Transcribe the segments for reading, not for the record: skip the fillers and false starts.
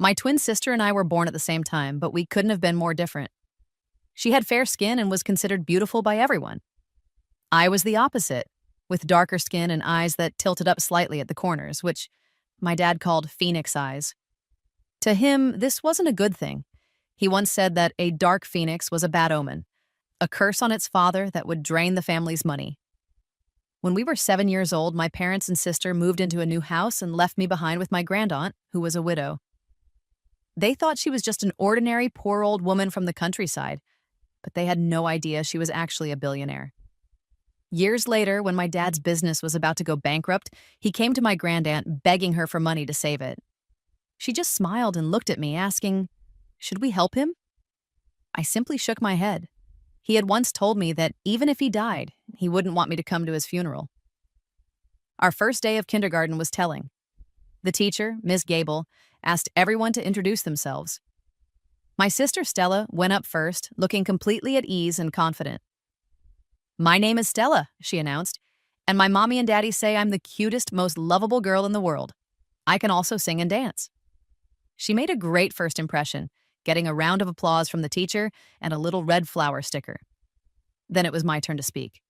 My twin sister and I were born at the same time, but we couldn't have been more different. She had fair skin and was considered beautiful by everyone. I was the opposite, with darker skin and eyes that tilted up slightly at the corners, which my dad called phoenix eyes. To him, this wasn't a good thing. He once said that a dark phoenix was a bad omen, a curse on its father that would drain the family's money. When we were 7 years old, my parents and sister moved into a new house and left me behind with my grandaunt, who was a widow. They thought she was just an ordinary poor old woman from the countryside, but they had no idea she was actually a billionaire. Years later, when my dad's business was about to go bankrupt, he came to my grandaunt begging her for money to save it. She just smiled and looked at me, asking, "Should we help him?" I simply shook my head. He had once told me that even if he died, he wouldn't want me to come to his funeral. Our first day of kindergarten was telling. The teacher, Miss Gable, asked everyone to introduce themselves. My sister Stella went up first, looking completely at ease and confident. "My name is Stella," she announced, "and my mommy and daddy say I'm the cutest, most lovable girl in the world. I can also sing and dance." She made a great first impression, getting a round of applause from the teacher and a little red flower sticker. Then it was my turn to speak.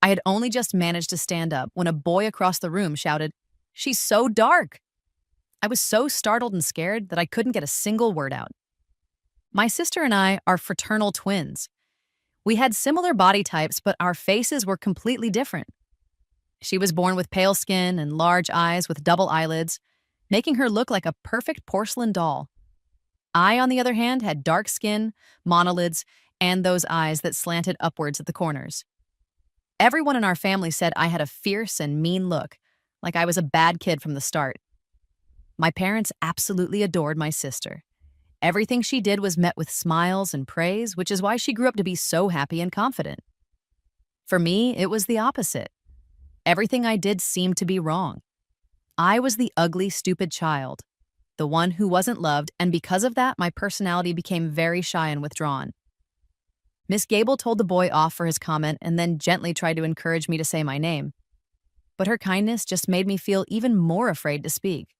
I had only just managed to stand up when a boy across the room shouted, "She's so dark!" I was so startled and scared that I couldn't get a single word out. My sister and I are fraternal twins. We had similar body types, but our faces were completely different. She was born with pale skin and large eyes with double eyelids, making her look like a perfect porcelain doll. I, on the other hand, had dark skin, monolids, and those eyes that slanted upwards at the corners. Everyone in our family said I had a fierce and mean look, like I was a bad kid from the start. My parents absolutely adored my sister. Everything she did was met with smiles and praise, which is why she grew up to be so happy and confident. For me, it was the opposite. Everything I did seemed to be wrong. I was the ugly, stupid child, the one who wasn't loved, and because of that, my personality became very shy and withdrawn. Miss Gable told the boy off for his comment and then gently tried to encourage me to say my name. But her kindness just made me feel even more afraid to speak.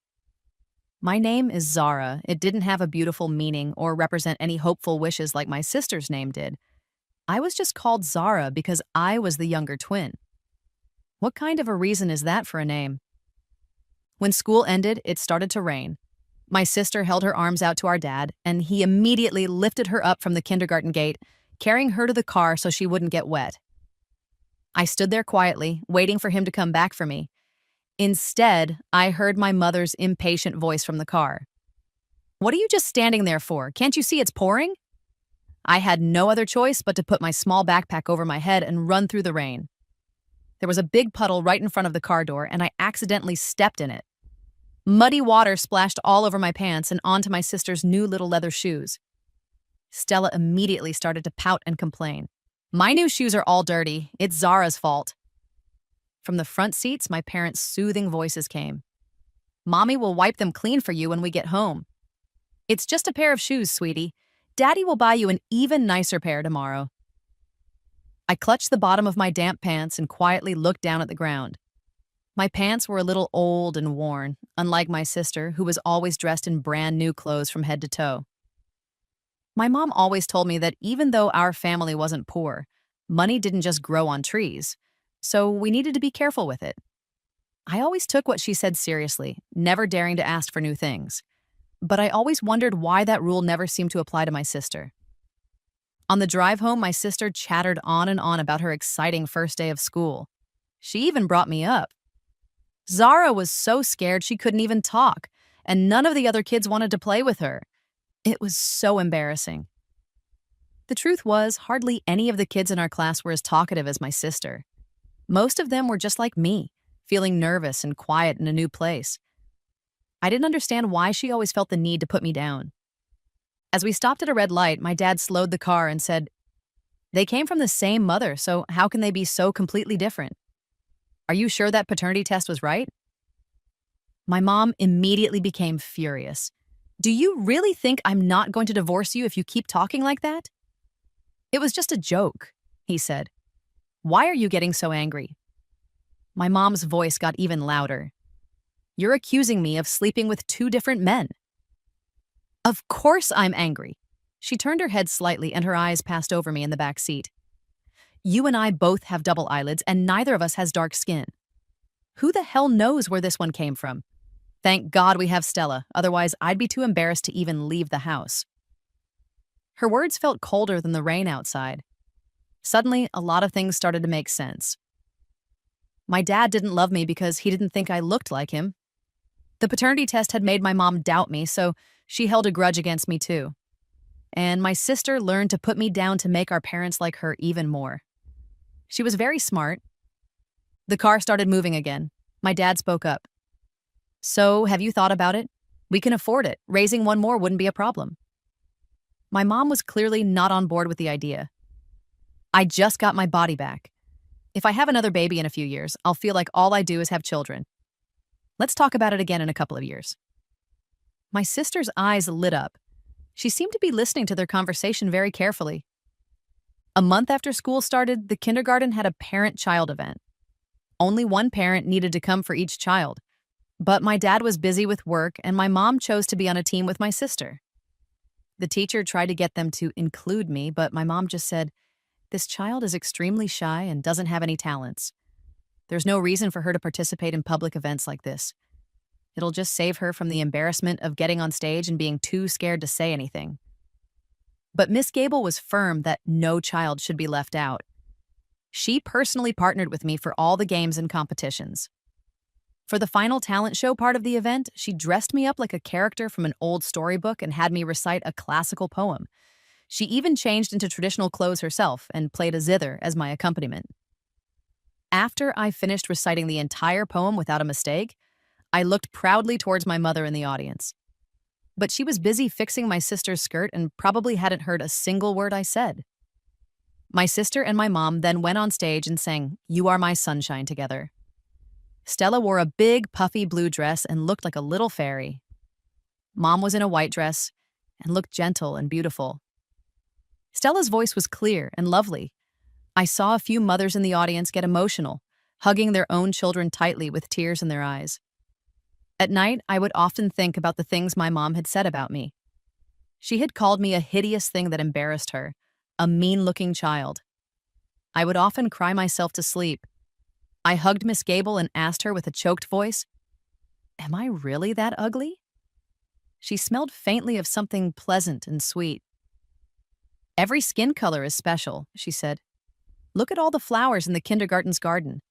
My name is Zara. It didn't have a beautiful meaning or represent any hopeful wishes like my sister's name did. I was just called Zara because I was the younger twin. What kind of a reason is that for a name? When school ended, it started to rain. My sister held her arms out to our dad, and he immediately lifted her up from the kindergarten gate, carrying her to the car so she wouldn't get wet. I stood there quietly, waiting for him to come back for me. Instead, I heard my mother's impatient voice from the car. "What are you just standing there for? Can't you see it's pouring?" I had no other choice but to put my small backpack over my head and run through the rain. There was a big puddle right in front of the car door, and I accidentally stepped in it. Muddy water splashed all over my pants and onto my sister's new little leather shoes. Stella immediately started to pout and complain. "My new shoes are all dirty. It's Zara's fault." From the front seats, my parents' soothing voices came. "Mommy will wipe them clean for you when we get home. It's just a pair of shoes, sweetie. Daddy will buy you an even nicer pair tomorrow." I clutched the bottom of my damp pants and quietly looked down at the ground. My pants were a little old and worn, unlike my sister, who was always dressed in brand new clothes from head to toe. My mom always told me that even though our family wasn't poor, money didn't just grow on trees, so we needed to be careful with it. I always took what she said seriously, never daring to ask for new things. But I always wondered why that rule never seemed to apply to my sister. On the drive home, my sister chattered on and on about her exciting first day of school. She even brought me up. Zara was so scared she couldn't even talk, and none of the other kids wanted to play with her. It was so embarrassing. The truth was, hardly any of the kids in our class were as talkative as my sister. Most of them were just like me, feeling nervous and quiet in a new place. I didn't understand why she always felt the need to put me down. As we stopped at a red light, my dad slowed the car and said, "They came from the same mother, so how can they be so completely different? Are you sure that paternity test was right?" My mom immediately became furious. "Do you really think I'm not going to divorce you if you keep talking like that?" "It was just a joke," he said. "Why are you getting so angry?" My mom's voice got even louder. "You're accusing me of sleeping with two different men." Of course I'm angry. She turned her head slightly and her eyes passed over me in the back seat. You and I both have double eyelids and neither of us has dark skin. Who the hell knows where this one came from? Thank God we have Stella, otherwise I'd be too embarrassed to even leave the house. Her words felt colder than the rain outside. Suddenly, a lot of things started to make sense. My dad didn't love me because he didn't think I looked like him. The paternity test had made my mom doubt me, so she held a grudge against me too. And my sister learned to put me down to make our parents like her even more. She was very smart. The car started moving again. My dad spoke up. So, have you thought about it? We can afford it. Raising one more wouldn't be a problem. My mom was clearly not on board with the idea. I just got my body back. If I have another baby in a few years, I'll feel like all I do is have children. Let's talk about it again in a couple of years. My sister's eyes lit up. She seemed to be listening to their conversation very carefully. A month after school started, the kindergarten had a parent-child event. Only one parent needed to come for each child. But my dad was busy with work, and my mom chose to be on a team with my sister. The teacher tried to get them to include me, but my mom just said, "This child is extremely shy and doesn't have any talents. There's no reason for her to participate in public events like this. It'll just save her from the embarrassment of getting on stage and being too scared to say anything." But Miss Gable was firm that no child should be left out. She personally partnered with me for all the games and competitions. For the final talent show part of the event, she dressed me up like a character from an old storybook and had me recite a classical poem. She even changed into traditional clothes herself and played a zither as my accompaniment. After I finished reciting the entire poem without a mistake, I looked proudly towards my mother in the audience. But she was busy fixing my sister's skirt and probably hadn't heard a single word I said. My sister and my mom then went on stage and sang "You Are My Sunshine" together. Stella wore a big, puffy blue dress and looked like a little fairy. Mom was in a white dress and looked gentle and beautiful. Stella's voice was clear and lovely. I saw a few mothers in the audience get emotional, hugging their own children tightly with tears in their eyes. At night, I would often think about the things my mom had said about me. She had called me a hideous thing that embarrassed her, a mean-looking child. I would often cry myself to sleep. I hugged Miss Gable and asked her with a choked voice, "Am I really that ugly?" She smelled faintly of something pleasant and sweet. "Every skin color is special," she said. "Look at all the flowers in the kindergarten's garden.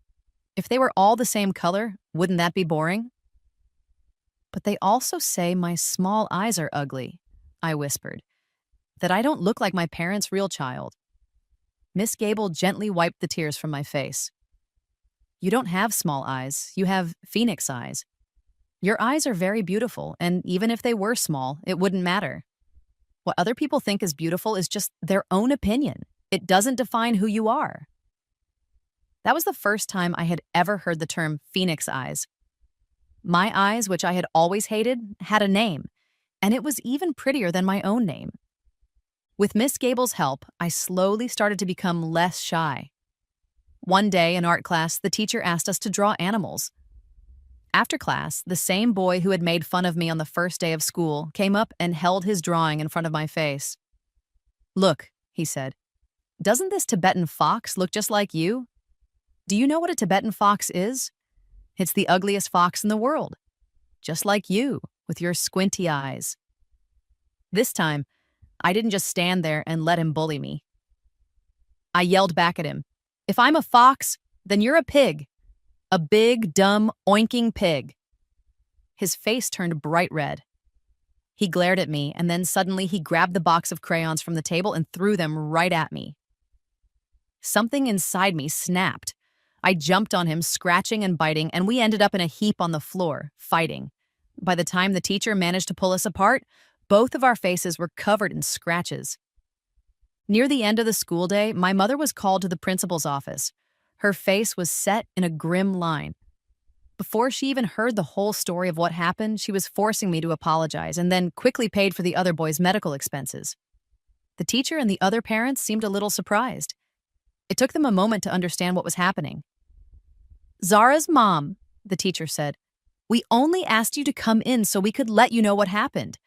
If they were all the same color, wouldn't that be boring?" "But they also say my small eyes are ugly," I whispered, "that I don't look like my parents' real child." Miss Gable gently wiped the tears from my face. "You don't have small eyes, you have phoenix eyes. Your eyes are very beautiful, and even if they were small, it wouldn't matter. What other people think is beautiful is just their own opinion. It doesn't define who you are." That was the first time I had ever heard the term phoenix eyes. My eyes, which I had always hated, had a name, and it was even prettier than my own name. With Miss Gable's help, I slowly started to become less shy. One day in art class, the teacher asked us to draw animals. After class, the same boy who had made fun of me on the first day of school came up and held his drawing in front of my face. "Look," he said, "doesn't this Tibetan fox look just like you? Do you know what a Tibetan fox is? It's the ugliest fox in the world. Just like you, with your squinty eyes." This time, I didn't just stand there and let him bully me. I yelled back at him, "If I'm a fox, then you're a pig. A big, dumb, oinking pig." His face turned bright red. He glared at me, and then suddenly he grabbed the box of crayons from the table and threw them right at me. Something inside me snapped. I jumped on him, scratching and biting, and we ended up in a heap on the floor, fighting. By the time the teacher managed to pull us apart, both of our faces were covered in scratches. Near the end of the school day, my mother was called to the principal's office. Her face was set in a grim line. Before she even heard the whole story of what happened, she was forcing me to apologize and then quickly paid for the other boys' medical expenses. The teacher and the other parents seemed a little surprised. It took them a moment to understand what was happening. "Zara's mom," the teacher said, "we only asked you to come in so we could let you know what happened.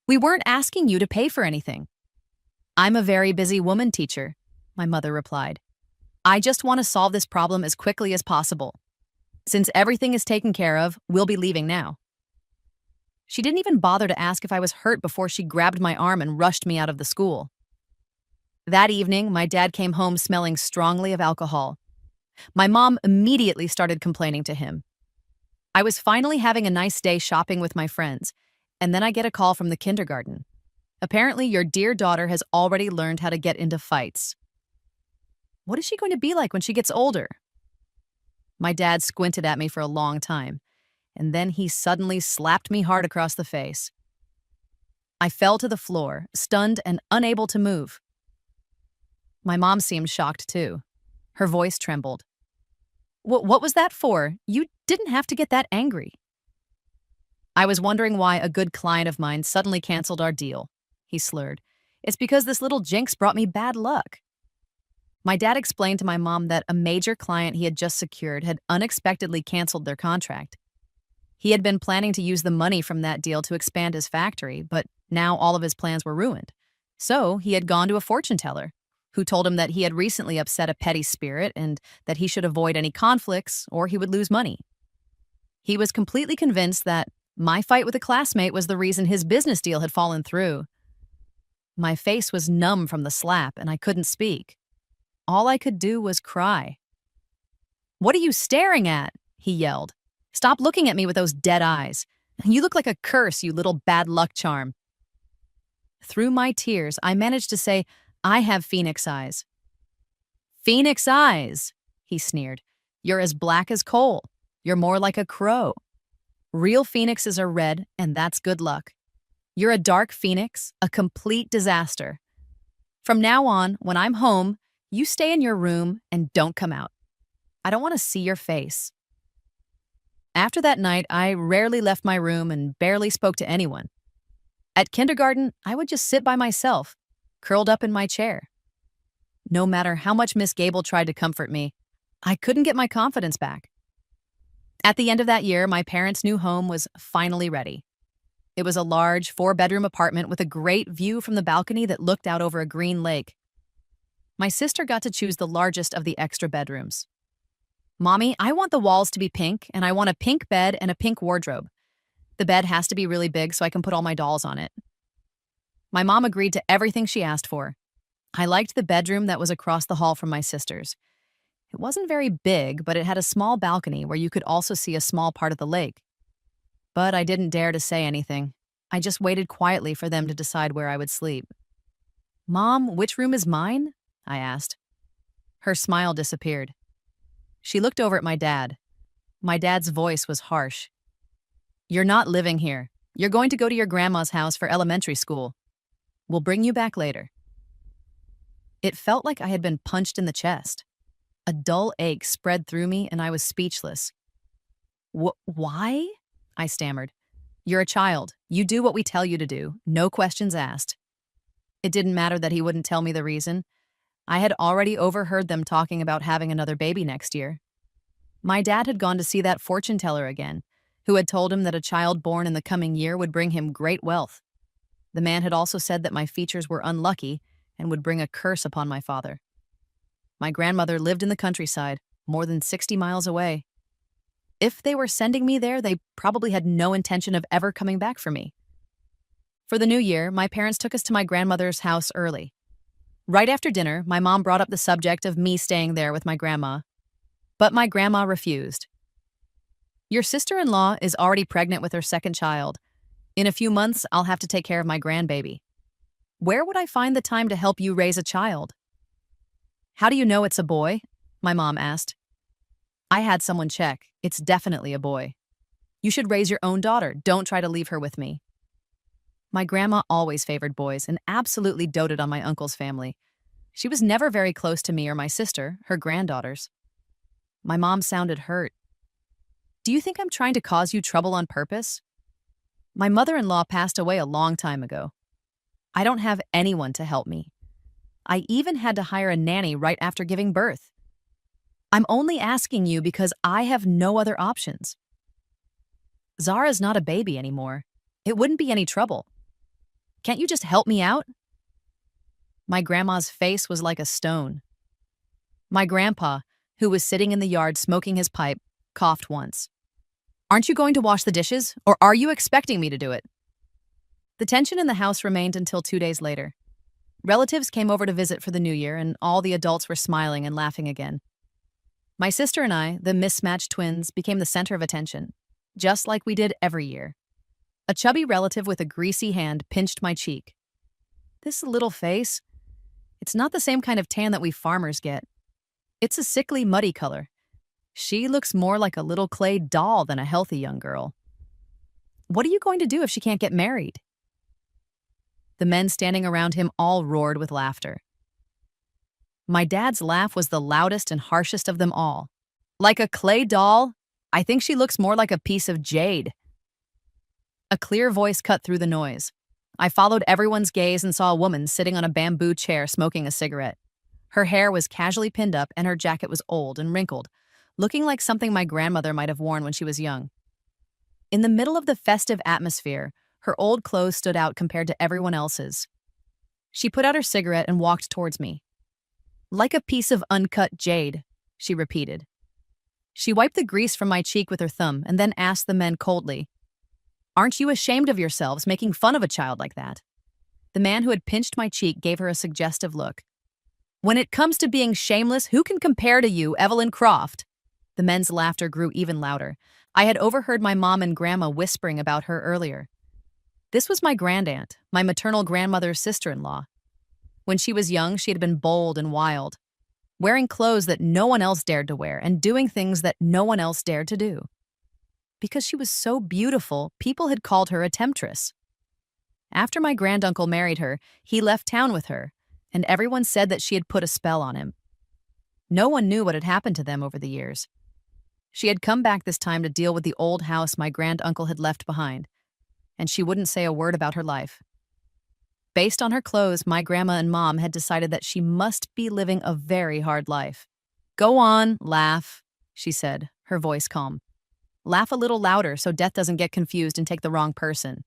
We weren't asking you to pay for anything. I'm a very busy woman, teacher, my mother replied. I just want to solve this problem as quickly as possible. Since everything is taken care of, we'll be leaving now. She didn't even bother to ask if I was hurt before she grabbed my arm and rushed me out of the school. That evening, my dad came home smelling strongly of alcohol. My mom immediately started complaining to him. I was finally having a nice day shopping with my friends, and then I get a call from the kindergarten. Apparently, your dear daughter has already learned how to get into fights. What is she going to be like when she gets older? My dad squinted at me for a long time, and then he suddenly slapped me hard across the face. I fell to the floor, stunned and unable to move. My mom seemed shocked too. Her voice trembled. What was that for? You didn't have to get that angry. I was wondering why a good client of mine suddenly canceled our deal, he slurred. It's because this little jinx brought me bad luck. My dad explained to my mom that a major client he had just secured had unexpectedly canceled their contract. He had been planning to use the money from that deal to expand his factory, but now all of his plans were ruined. So he had gone to a fortune teller, who told him that he had recently upset a petty spirit and that he should avoid any conflicts or he would lose money. He was completely convinced that my fight with a classmate was the reason his business deal had fallen through. My face was numb from the slap and I couldn't speak. All I could do was cry. What are you staring at? He yelled. Stop looking at me with those dead eyes. You look like a curse, you little bad luck charm. Through my tears, I managed to say, I have phoenix eyes. Phoenix eyes, he sneered. You're as black as coal. You're more like a crow. Real phoenixes are red, and that's good luck. You're a dark phoenix, a complete disaster. From now on, when I'm home, you stay in your room and don't come out. I don't want to see your face. After that night, I rarely left my room and barely spoke to anyone. At kindergarten, I would just sit by myself, curled up in my chair. No matter how much Miss Gable tried to comfort me, I couldn't get my confidence back. At the end of that year, my parents' new home was finally ready. It was a large 4-bedroom apartment with a great view from the balcony that looked out over a green lake. My sister got to choose the largest of the extra bedrooms. Mommy, I want the walls to be pink, and I want a pink bed and a pink wardrobe. The bed has to be really big so I can put all my dolls on it. My mom agreed to everything she asked for. I liked the bedroom that was across the hall from my sister's. It wasn't very big, but it had a small balcony where you could also see a small part of the lake. But I didn't dare to say anything. I just waited quietly for them to decide where I would sleep. Mom, which room is mine? I asked. Her smile disappeared. She looked over at my dad. My dad's voice was harsh. You're not living here. You're going to go to your grandma's house for elementary school. We'll bring you back later. It felt like I had been punched in the chest. A dull ache spread through me and I was speechless. Why? I stammered. You're a child. You do what we tell you to do. No questions asked. It didn't matter that he wouldn't tell me the reason. I had already overheard them talking about having another baby next year. My dad had gone to see that fortune teller again, who had told him that a child born in the coming year would bring him great wealth. The man had also said that my features were unlucky and would bring a curse upon my father. My grandmother lived in the countryside, more than 60 miles away. If they were sending me there, they probably had no intention of ever coming back for me. For the new year, my parents took us to my grandmother's house early. Right after dinner, my mom brought up the subject of me staying there with my grandma. But my grandma refused. Your sister-in-law is already pregnant with her second child. In a few months, I'll have to take care of my grandbaby. Where would I find the time to help you raise a child? How do you know it's a boy? My mom asked. I had someone check. It's definitely a boy. You should raise your own daughter. Don't try to leave her with me. My grandma always favored boys and absolutely doted on my uncle's family. She was never very close to me or my sister, her granddaughters. My mom sounded hurt. Do you think I'm trying to cause you trouble on purpose? My mother-in-law passed away a long time ago. I don't have anyone to help me. I even had to hire a nanny right after giving birth. I'm only asking you because I have no other options. Zara's not a baby anymore. It wouldn't be any trouble. Can't you just help me out? My grandma's face was like a stone. My grandpa, who was sitting in the yard smoking his pipe, coughed once. Aren't you going to wash the dishes, or are you expecting me to do it? The tension in the house remained until 2 days later. Relatives came over to visit for the new year, and all the adults were smiling and laughing again. My sister and I, the mismatched twins, became the center of attention, just like we did every year. A chubby relative with a greasy hand pinched my cheek. This little face, it's not the same kind of tan that we farmers get. It's a sickly, muddy color. She looks more like a little clay doll than a healthy young girl. What are you going to do if she can't get married? The men standing around him all roared with laughter. My dad's laugh was the loudest and harshest of them all. Like a clay doll? I think she looks more like a piece of jade. A clear voice cut through the noise. I followed everyone's gaze and saw a woman sitting on a bamboo chair smoking a cigarette. Her hair was casually pinned up and her jacket was old and wrinkled, looking like something my grandmother might have worn when she was young. In the middle of the festive atmosphere, her old clothes stood out compared to everyone else's. She put out her cigarette and walked towards me. Like a piece of uncut jade, she repeated. She wiped the grease from my cheek with her thumb and then asked the men coldly, "Aren't you ashamed of yourselves making fun of a child like that?" The man who had pinched my cheek gave her a suggestive look. "When it comes to being shameless, who can compare to you, Evelyn Croft?" The men's laughter grew even louder. I had overheard my mom and grandma whispering about her earlier. This was my grandaunt, my maternal grandmother's sister-in-law. When she was young, she had been bold and wild, wearing clothes that no one else dared to wear and doing things that no one else dared to do. Because she was so beautiful, people had called her a temptress. After my granduncle married her, he left town with her, and everyone said that she had put a spell on him. No one knew what had happened to them over the years. She had come back this time to deal with the old house my granduncle had left behind, and she wouldn't say a word about her life. Based on her clothes, my grandma and mom had decided that she must be living a very hard life. "Go on, laugh," she said, her voice calm. "Laugh a little louder so Death doesn't get confused and take the wrong person."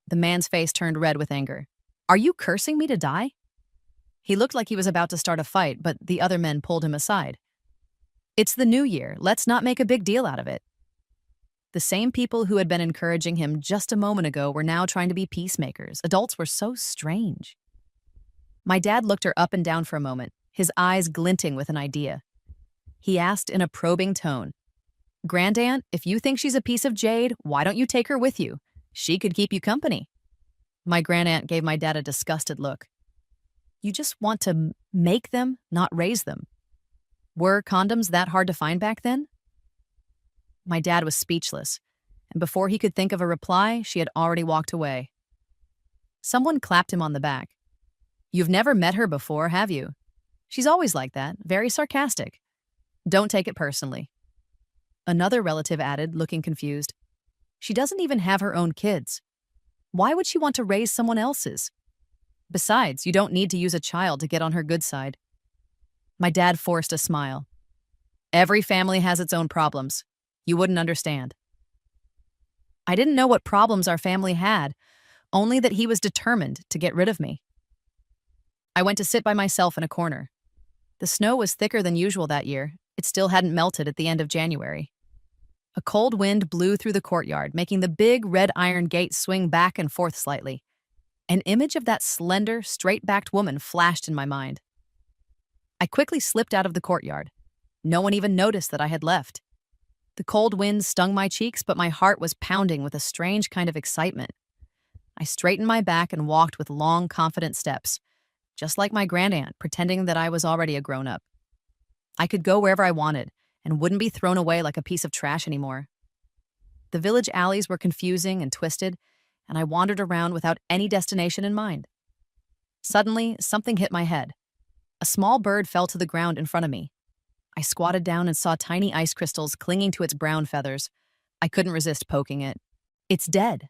The man's face turned red with anger. "Are you cursing me to die?" He looked like he was about to start a fight, but the other men pulled him aside. "It's the new year. Let's not make a big deal out of it." The same people who had been encouraging him just a moment ago were now trying to be peacemakers. Adults were so strange. My dad looked her up and down for a moment, his eyes glinting with an idea. He asked in a probing tone, "Grandaunt, if you think she's a piece of jade, why don't you take her with you? She could keep you company." My grandaunt gave my dad a disgusted look. "You just want to make them, not raise them. Were condoms that hard to find back then?" My dad was speechless, and before he could think of a reply, she had already walked away. Someone clapped him on the back. "You've never met her before, have you? She's always like that, very sarcastic. Don't take it personally." Another relative added, looking confused, "She doesn't even have her own kids. Why would she want to raise someone else's? Besides, you don't need to use a child to get on her good side." My dad forced a smile. "Every family has its own problems. You wouldn't understand." I didn't know what problems our family had, only that he was determined to get rid of me. I went to sit by myself in a corner. The snow was thicker than usual that year. It still hadn't melted at the end of January. A cold wind blew through the courtyard, making the big red iron gate swing back and forth slightly. An image of that slender, straight-backed woman flashed in my mind. I quickly slipped out of the courtyard. No one even noticed that I had left. The cold wind stung my cheeks, but my heart was pounding with a strange kind of excitement. I straightened my back and walked with long, confident steps, just like my grandaunt, pretending that I was already a grown-up. I could go wherever I wanted and wouldn't be thrown away like a piece of trash anymore. The village alleys were confusing and twisted, and I wandered around without any destination in mind. Suddenly, something hit my head. A small bird fell to the ground in front of me. I squatted down and saw tiny ice crystals clinging to its brown feathers. I couldn't resist poking it. "It's dead."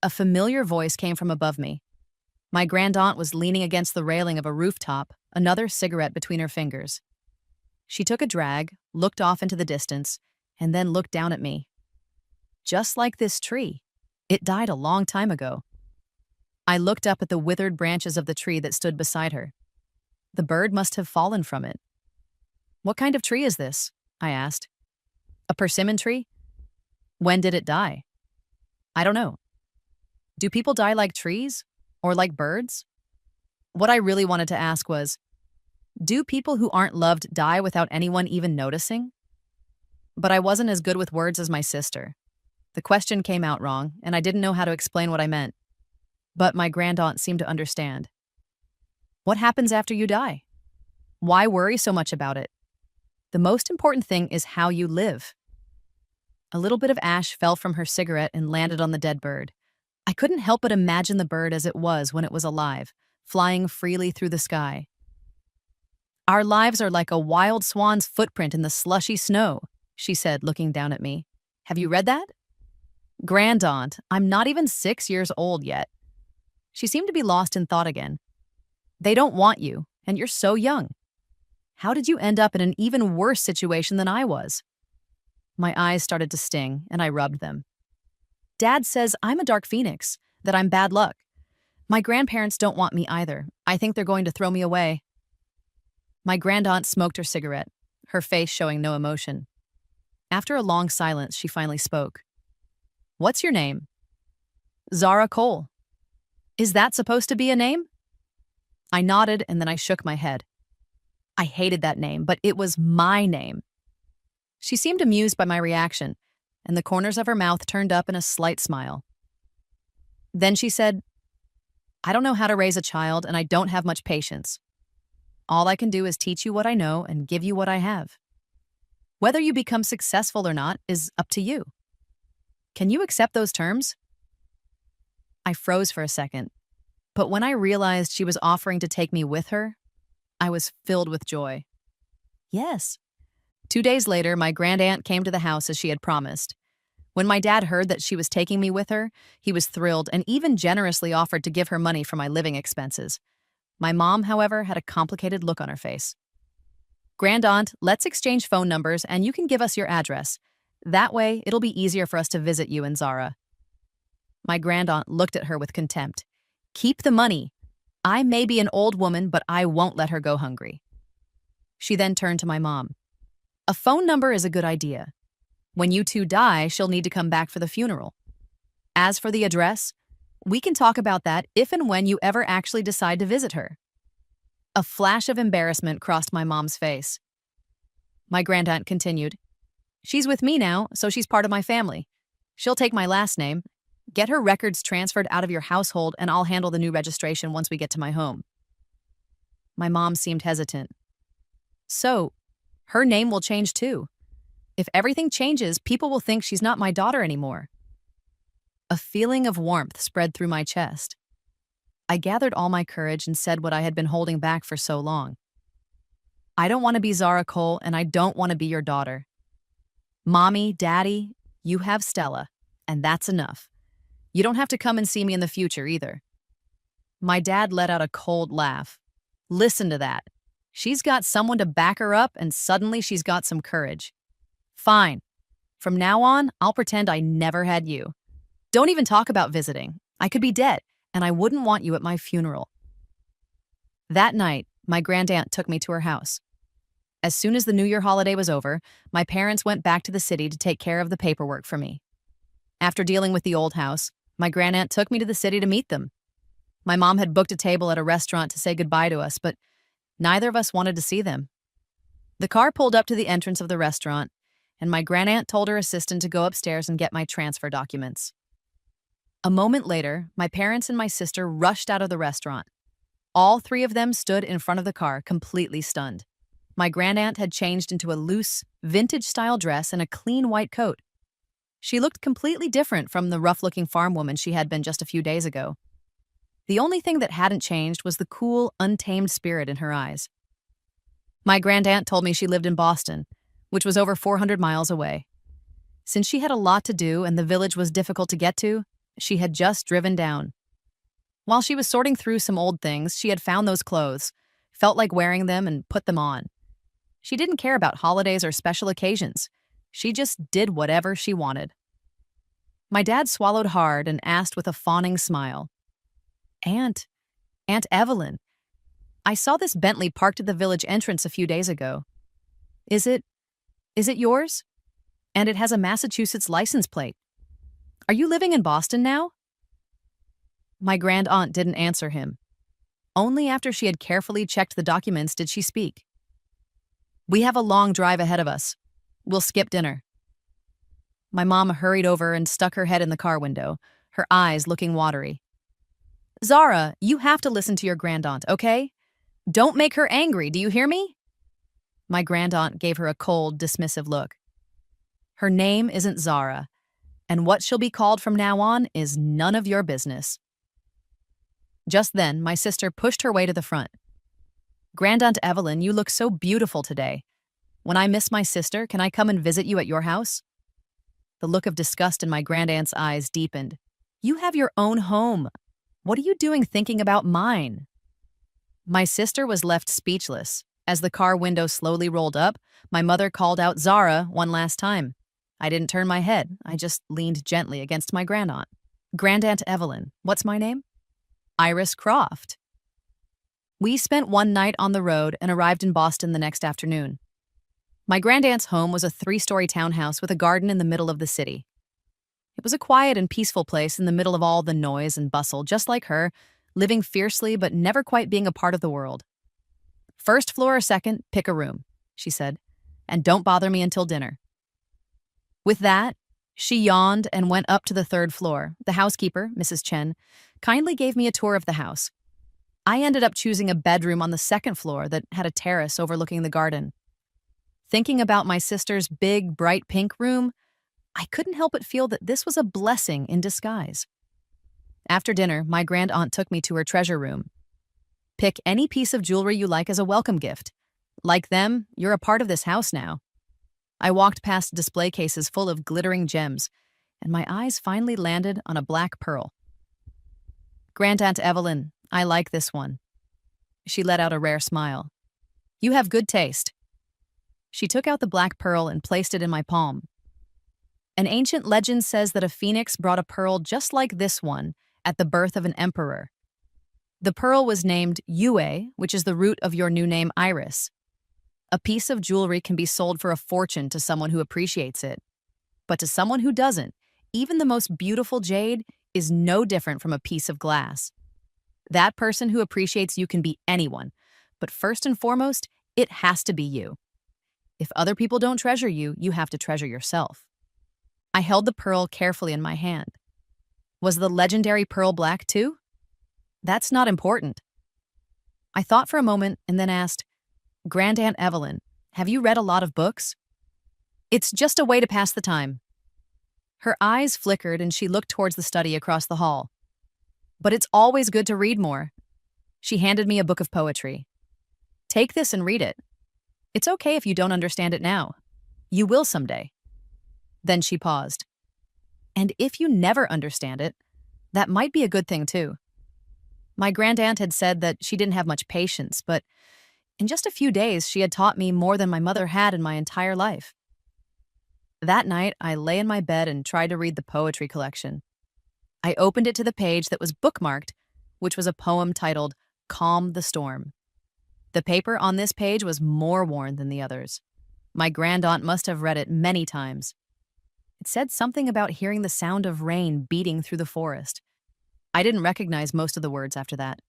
A familiar voice came from above me. My grandaunt was leaning against the railing of a rooftop, another cigarette between her fingers. She took a drag, looked off into the distance, and then looked down at me. "Just like this tree. It died a long time ago." I looked up at the withered branches of the tree that stood beside her. The bird must have fallen from it. "What kind of tree is this?" I asked. "A persimmon tree?" "When did it die?" "I don't know." "Do people die like trees? Or like birds?" What I really wanted to ask was, do people who aren't loved die without anyone even noticing? But I wasn't as good with words as my sister. The question came out wrong, and I didn't know how to explain what I meant. But my grandaunt seemed to understand. "What happens after you die? Why worry so much about it? The most important thing is how you live." A little bit of ash fell from her cigarette and landed on the dead bird. I couldn't help but imagine the bird as it was when it was alive, flying freely through the sky. "Our lives are like a wild swan's footprint in the slushy snow," she said, looking down at me. "Have you read that?" "Grandaunt, I'm not even 6 years old yet." She seemed to be lost in thought again. "They don't want you, and you're so young. How did you end up in an even worse situation than I was?" My eyes started to sting, and I rubbed them. "Dad says I'm a dark phoenix, that I'm bad luck. My grandparents don't want me either. I think they're going to throw me away." My grandaunt smoked her cigarette, her face showing no emotion. After a long silence, she finally spoke. "What's your name?" "Zara Cole." "Is that supposed to be a name?" I nodded, and then I shook my head. I hated that name, but it was my name. She seemed amused by my reaction, and the corners of her mouth turned up in a slight smile. Then she said, "I don't know how to raise a child, and I don't have much patience. All I can do is teach you what I know and give you what I have. Whether you become successful or not is up to you. Can you accept those terms?" I froze for a second, but when I realized she was offering to take me with her, I was filled with joy. Yes. 2 days later, my grandaunt came to the house as she had promised. When my dad heard that she was taking me with her, he was thrilled and even generously offered to give her money for my living expenses. My mom, however, had a complicated look on her face. "Grandaunt, let's exchange phone numbers and you can give us your address. That way, it'll be easier for us to visit you and Zara." My grandaunt looked at her with contempt. "Keep the money. I may be an old woman, but I won't let her go hungry." She then turned to my mom. "A phone number is a good idea. When you two die, she'll need to come back for the funeral. As for the address, we can talk about that if and when you ever actually decide to visit her." A flash of embarrassment crossed my mom's face. My grandaunt continued, "She's with me now, so she's part of my family. She'll take my last name. Get her records transferred out of your household, and I'll handle the new registration once we get to my home." My mom seemed hesitant. "So, her name will change too. If everything changes, people will think she's not my daughter anymore." A feeling of warmth spread through my chest. I gathered all my courage and said what I had been holding back for so long. "I don't want to be Zara Cole, and I don't want to be your daughter. Mommy, Daddy, you have Stella, and that's enough. You don't have to come and see me in the future either." My dad let out a cold laugh. "Listen to that. She's got someone to back her up, and suddenly she's got some courage. Fine. From now on, I'll pretend I never had you. Don't even talk about visiting. I could be dead, and I wouldn't want you at my funeral." That night, my grandaunt took me to her house. As soon as the New Year holiday was over, my parents went back to the city to take care of the paperwork for me. After dealing with the old house, my grandaunt took me to the city to meet them. My mom had booked a table at a restaurant to say goodbye to us, but neither of us wanted to see them. The car pulled up to the entrance of the restaurant, and my grandaunt told her assistant to go upstairs and get my transfer documents. A moment later, my parents and my sister rushed out of the restaurant. All three of them stood in front of the car, completely stunned. My grandaunt had changed into a loose, vintage-style dress and a clean white coat. She looked completely different from the rough-looking farm woman she had been just a few days ago. The only thing that hadn't changed was the cool, untamed spirit in her eyes. My grandaunt told me she lived in Boston, which was over 400 miles away. Since she had a lot to do and the village was difficult to get to, she had just driven down. While she was sorting through some old things, she had found those clothes, felt like wearing them, and put them on. She didn't care about holidays or special occasions. She just did whatever she wanted. My dad swallowed hard and asked with a fawning smile, Aunt, Aunt Evelyn, I saw this Bentley parked at the village entrance a few days ago. Is it, is it yours? And it has a Massachusetts license plate. Are you living in Boston now? My grand aunt didn't answer him. Only after she had carefully checked the documents did she speak. We have a long drive ahead of us. We'll skip dinner. My mom hurried over and stuck her head in the car window, her eyes looking watery. Zara, you have to listen to your grandaunt, okay? Don't make her angry, do you hear me? My grandaunt gave her a cold, dismissive look. Her name isn't Zara, and what she'll be called from now on is none of your business. Just then, my sister pushed her way to the front. Grandaunt Evelyn, you look so beautiful today. When I miss my sister, can I come and visit you at your house? The look of disgust in my grandaunt's eyes deepened. You have your own home. What are you doing thinking about mine? My sister was left speechless. As the car window slowly rolled up, my mother called out Zara one last time. I didn't turn my head. I just leaned gently against my grandaunt. Grandaunt Evelyn, what's my name? Iris Croft. We spent one night on the road and arrived in Boston the next afternoon. My grandaunt's home was a 3-story townhouse with a garden in the middle of the city. It was a quiet and peaceful place in the middle of all the noise and bustle, just like her, living fiercely but never quite being a part of the world. First floor or second, pick a room, she said, and don't bother me until dinner. With that, she yawned and went up to the 3rd floor. The housekeeper, Mrs. Chen, kindly gave me a tour of the house. I ended up choosing a bedroom on the 2nd floor that had a terrace overlooking the garden. Thinking about my sister's big, bright pink room, I couldn't help but feel that this was a blessing in disguise. After dinner, my grandaunt took me to her treasure room. Pick any piece of jewelry you like as a welcome gift. Like them, you're a part of this house now. I walked past display cases full of glittering gems, and my eyes finally landed on a black pearl. Grandaunt Evelyn, I like this one. She let out a rare smile. You have good taste. She took out the black pearl and placed it in my palm. An ancient legend says that a phoenix brought a pearl just like this one at the birth of an emperor. The pearl was named Yue, which is the root of your new name Iris. A piece of jewelry can be sold for a fortune to someone who appreciates it. But to someone who doesn't, even the most beautiful jade is no different from a piece of glass. That person who appreciates you can be anyone, but first and foremost, it has to be you. If other people don't treasure you, you have to treasure yourself. I held the pearl carefully in my hand. Was the legendary pearl black too? That's not important. I thought for a moment and then asked, Grandaunt Evelyn, have you read a lot of books? It's just a way to pass the time. Her eyes flickered and she looked towards the study across the hall. But it's always good to read more. She handed me a book of poetry. Take this and read it. It's okay if you don't understand it now. You will someday. Then she paused. And if you never understand it, that might be a good thing too. My grandaunt had said that she didn't have much patience, but in just a few days, she had taught me more than my mother had in my entire life. That night, I lay in my bed and tried to read the poetry collection. I opened it to the page that was bookmarked, which was a poem titled Calm the Storm. The paper on this page was more worn than the others. My grandaunt must have read it many times. It said something about hearing the sound of rain beating through the forest. I didn't recognize most of the words after that.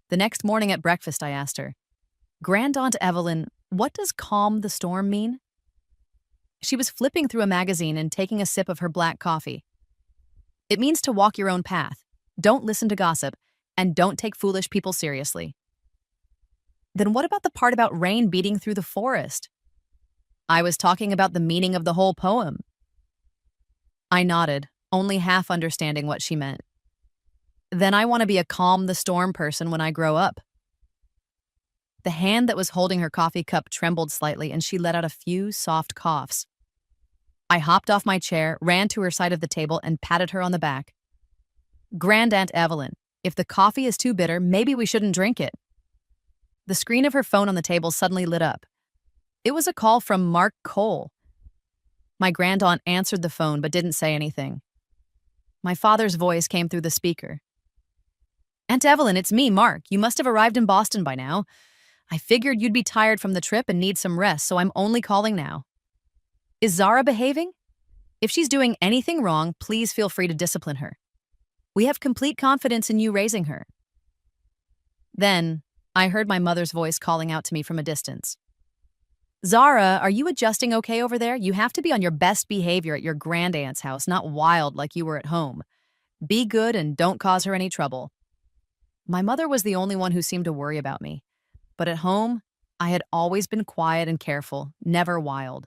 The next morning at breakfast, I asked her, Grandaunt Evelyn, what does calm the storm mean? She was flipping through a magazine and taking a sip of her black coffee. It means to walk your own path, don't listen to gossip, and don't take foolish people seriously. Then what about the part about rain beating through the forest? I was talking about the meaning of the whole poem. I nodded, only half understanding what she meant. Then I want to be a calm the storm person when I grow up. The hand that was holding her coffee cup trembled slightly and she let out a few soft coughs. I hopped off my chair, ran to her side of the table, and patted her on the back. Grandaunt Evelyn, if the coffee is too bitter, maybe we shouldn't drink it. The screen of her phone on the table suddenly lit up. It was a call from Mark Cole. My grandaunt answered the phone but didn't say anything. My father's voice came through the speaker. Aunt Evelyn, it's me, Mark. You must have arrived in Boston by now. I figured you'd be tired from the trip and need some rest, so I'm only calling now. Is Zara behaving? If she's doing anything wrong, please feel free to discipline her. We have complete confidence in you raising her. Then, I heard my mother's voice calling out to me from a distance. Zara, are you adjusting okay over there? You have to be on your best behavior at your grandaunt's house, not wild like you were at home. Be good and don't cause her any trouble. My mother was the only one who seemed to worry about me. But at home, I had always been quiet and careful, never wild.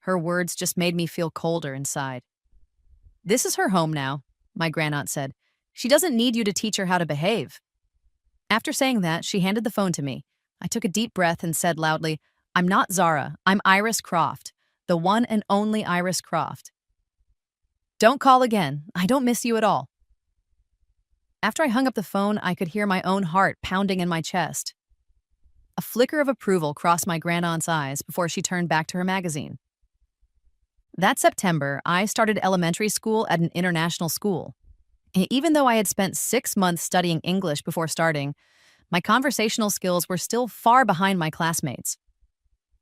Her words just made me feel colder inside. This is her home now, my grandaunt said. She doesn't need you to teach her how to behave. After saying that, she handed the phone to me. I took a deep breath and said loudly, I'm not Zara, I'm Iris Croft, the one and only Iris Croft. Don't call again, I don't miss you at all. After I hung up the phone, I could hear my own heart pounding in my chest. A flicker of approval crossed my grandaunt's eyes before she turned back to her magazine. That September, I started elementary school at an international school. Even though I had spent 6 months studying English before starting, my conversational skills were still far behind my classmates.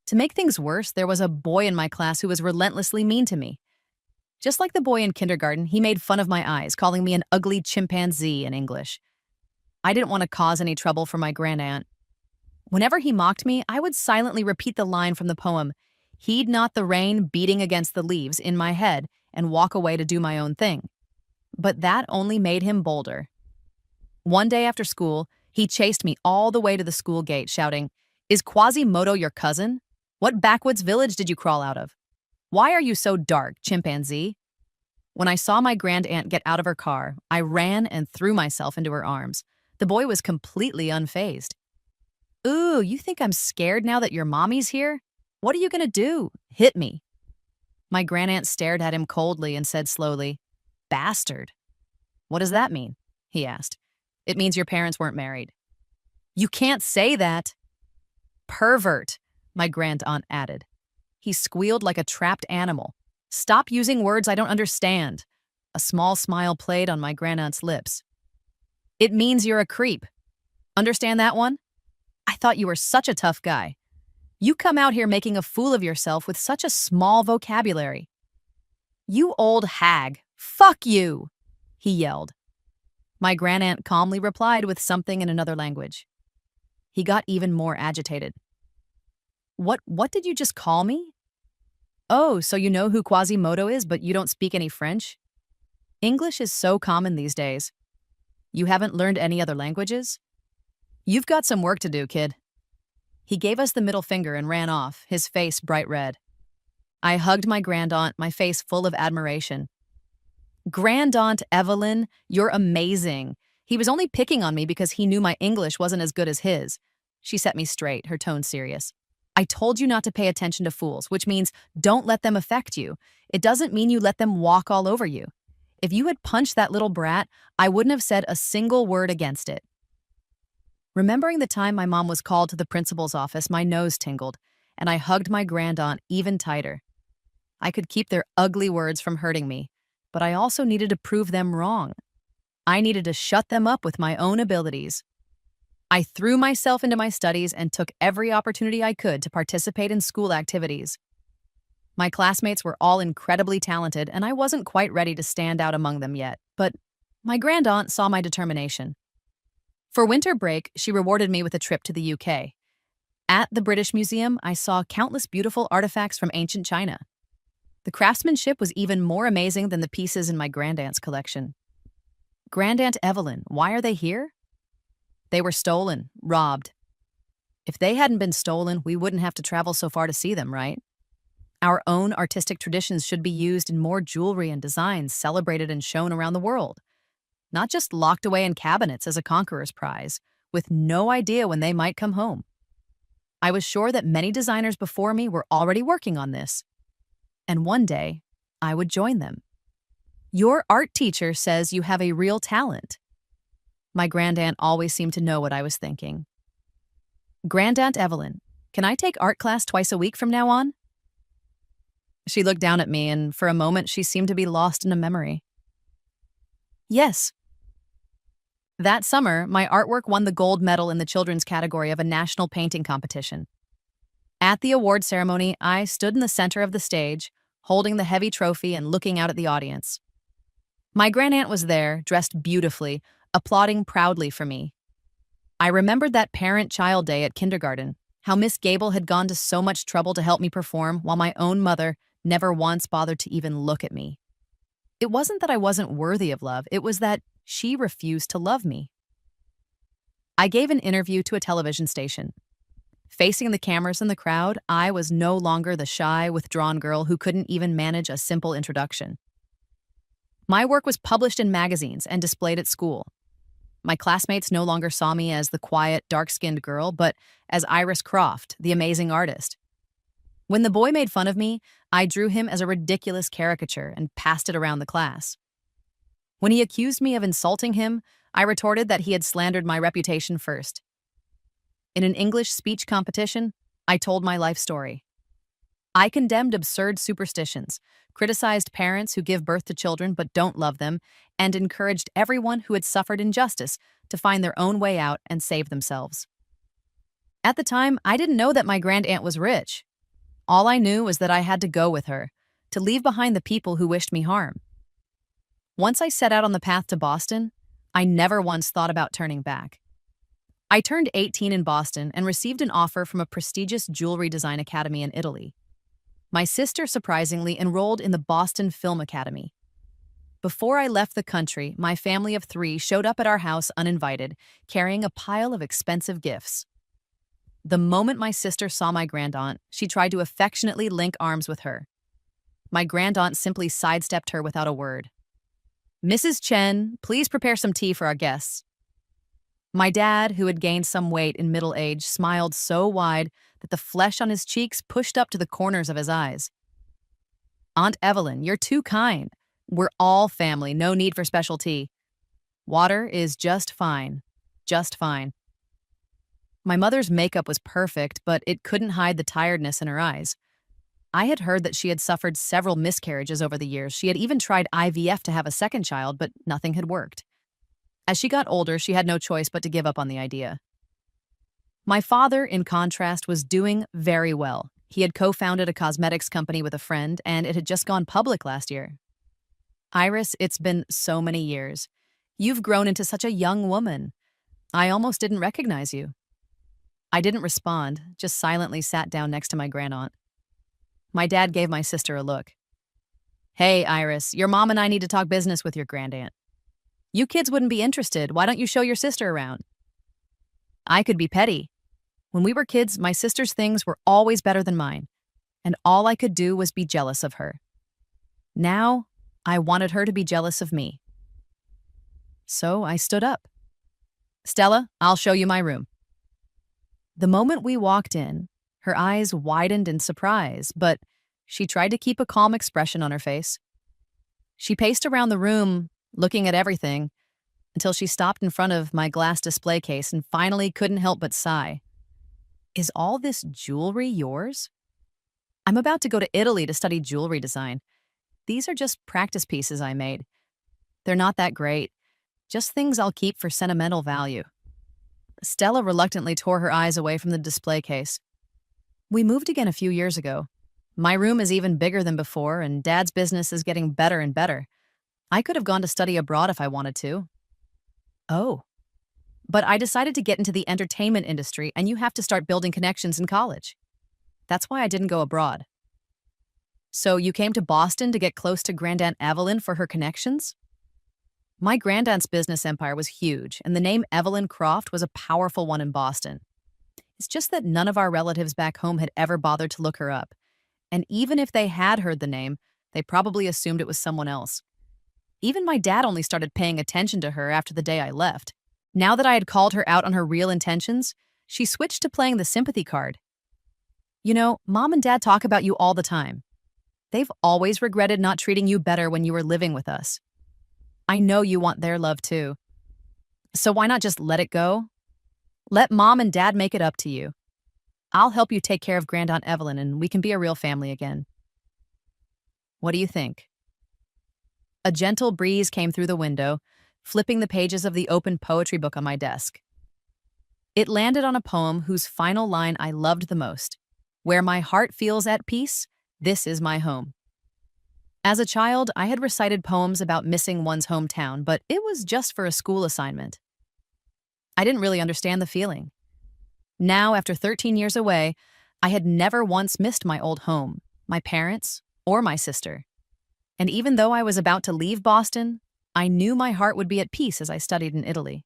To make things worse, there was a boy in my class who was relentlessly mean to me. Just like the boy in kindergarten, he made fun of my eyes, calling me an ugly chimpanzee in English. I didn't want to cause any trouble for my grandaunt. Whenever he mocked me, I would silently repeat the line from the poem, "Heed not the rain beating against the leaves," in my head and walk away to do my own thing. But that only made him bolder. One day after school, he chased me all the way to the school gate, shouting, "Is Quasimodo your cousin? What backwoods village did you crawl out of? Why are you so dark, chimpanzee?" When I saw my grandaunt get out of her car, I ran and threw myself into her arms. The boy was completely unfazed. "Ooh, you think I'm scared now that your mommy's here? What are you gonna do? Hit me." My grandaunt stared at him coldly and said slowly, "Bastard." "What does that mean?" he asked. "It means your parents weren't married." "You can't say that." "Pervert," my grandaunt added. He squealed like a trapped animal. "Stop using words I don't understand." A small smile played on my grandaunt's lips. "It means you're a creep. Understand that one? I thought you were such a tough guy. You come out here making a fool of yourself with such a small vocabulary." "You old hag. Fuck you," he yelled. My grandaunt calmly replied with something in another language. He got even more agitated. What did you just call me?" "Oh, so you know who Quasimodo is, but you don't speak any French? English is so common these days. You haven't learned any other languages? You've got some work to do, kid." He gave us the middle finger and ran off, his face bright red. I hugged my grandaunt, my face full of admiration. "Grandaunt Evelyn, you're amazing. He was only picking on me because he knew my English wasn't as good as his." She set me straight, her tone serious. "I told you not to pay attention to fools, which means don't let them affect you. It doesn't mean you let them walk all over you. If you had punched that little brat, I wouldn't have said a single word against it." Remembering the time my mom was called to the principal's office, my nose tingled, and I hugged my grandaunt even tighter. I could keep their ugly words from hurting me, but I also needed to prove them wrong. I needed to shut them up with my own abilities. I threw myself into my studies and took every opportunity I could to participate in school activities. My classmates were all incredibly talented, and I wasn't quite ready to stand out among them yet, but my grandaunt saw my determination. For winter break, she rewarded me with a trip to the UK. At the British Museum, I saw countless beautiful artifacts from ancient China. The craftsmanship was even more amazing than the pieces in my grandaunt's collection. "Grandaunt Evelyn, why are they here?" "They were stolen, robbed." If they hadn't been stolen, we wouldn't have to travel so far to see them, right? Our own artistic traditions should be used in more jewelry and designs celebrated and shown around the world, not just locked away in cabinets as a conqueror's prize, with no idea when they might come home. I was sure that many designers before me were already working on this, and one day, I would join them. "Your art teacher says you have a real talent." My grandaunt always seemed to know what I was thinking. "Grandaunt Evelyn, can I take art class twice a week from now on?" She looked down at me, and for a moment she seemed to be lost in a memory. "Yes." That summer, my artwork won the gold medal in the children's category of a national painting competition. At the award ceremony, I stood in the center of the stage, holding the heavy trophy and looking out at the audience. My grandaunt was there, dressed beautifully, applauding proudly for me. I remembered that parent-child day at kindergarten, how Miss Gable had gone to so much trouble to help me perform while my own mother never once bothered to even look at me. It wasn't that I wasn't worthy of love, it was that she refused to love me. I gave an interview to a television station. Facing the cameras and the crowd, I was no longer the shy, withdrawn girl who couldn't even manage a simple introduction. My work was published in magazines and displayed at school. My classmates no longer saw me as the quiet, dark-skinned girl, but as Iris Croft, the amazing artist. When the boy made fun of me, I drew him as a ridiculous caricature and passed it around the class. When he accused me of insulting him, I retorted that he had slandered my reputation first. In an English speech competition, I told my life story. I condemned absurd superstitions, criticized parents who give birth to children but don't love them, and encouraged everyone who had suffered injustice to find their own way out and save themselves. At the time, I didn't know that my grandaunt was rich. All I knew was that I had to go with her, to leave behind the people who wished me harm. Once I set out on the path to Boston, I never once thought about turning back. I turned 18 in Boston and received an offer from a prestigious jewelry design academy in Italy. My sister surprisingly enrolled in the Boston Film Academy. Before I left the country, my family of 3 showed up at our house uninvited, carrying a pile of expensive gifts. The moment my sister saw my grandaunt, she tried to affectionately link arms with her. My grandaunt simply sidestepped her without a word. "Mrs. Chen, please prepare some tea for our guests." My dad, who had gained some weight in middle age, smiled so wide that the flesh on his cheeks pushed up to the corners of his eyes. "Aunt Evelyn, you're too kind. We're all family, no need for special tea. Water is just fine, just fine." My mother's makeup was perfect, but it couldn't hide the tiredness in her eyes. I had heard that she had suffered several miscarriages over the years. She had even tried IVF to have a second child, but nothing had worked. As she got older, she had no choice but to give up on the idea. My father, in contrast, was doing very well. He had co-founded a cosmetics company with a friend, and it had just gone public last year. "Iris, it's been so many years. You've grown into such a young woman. I almost didn't recognize you." I didn't respond, just silently sat down next to my grandaunt. My dad gave my sister a look. "Hey, Iris, your mom and I need to talk business with your grandaunt. You kids wouldn't be interested. Why don't you show your sister around?" I could be petty. When we were kids, my sister's things were always better than mine, and all I could do was be jealous of her. Now, I wanted her to be jealous of me. So I stood up. "Stella, I'll show you my room." The moment we walked in, her eyes widened in surprise, but she tried to keep a calm expression on her face. She paced around the room, looking at everything, until she stopped in front of my glass display case and finally couldn't help but sigh. "Is all this jewelry yours?" "I'm about to go to Italy to study jewelry design. These are just practice pieces I made. They're not that great, just things I'll keep for sentimental value." Stella reluctantly tore her eyes away from the display case. "We moved again a few years ago. My room is even bigger than before, and Dad's business is getting better and better. I could have gone to study abroad if I wanted to." "Oh. But I decided to get into the entertainment industry, and you have to start building connections in college. That's why I didn't go abroad." "So you came to Boston to get close to Grandaunt Evelyn for her connections?" My grandaunt's business empire was huge, and the name Evelyn Croft was a powerful one in Boston. It's just that none of our relatives back home had ever bothered to look her up. And even if they had heard the name, they probably assumed it was someone else. Even my dad only started paying attention to her after the day I left. Now that I had called her out on her real intentions, she switched to playing the sympathy card. "You know, Mom and Dad talk about you all the time. They've always regretted not treating you better when you were living with us. I know you want their love too. So why not just let it go? Let Mom and Dad make it up to you. I'll help you take care of Grandaunt Evelyn and we can be a real family again. What do you think?" A gentle breeze came through the window, flipping the pages of the open poetry book on my desk. It landed on a poem whose final line I loved the most. Where my heart feels at peace, this is my home. As a child, I had recited poems about missing one's hometown, but it was just for a school assignment. I didn't really understand the feeling. Now, after 13 years away, I had never once missed my old home, my parents, or my sister. And even though I was about to leave Boston, I knew my heart would be at peace as I studied in Italy.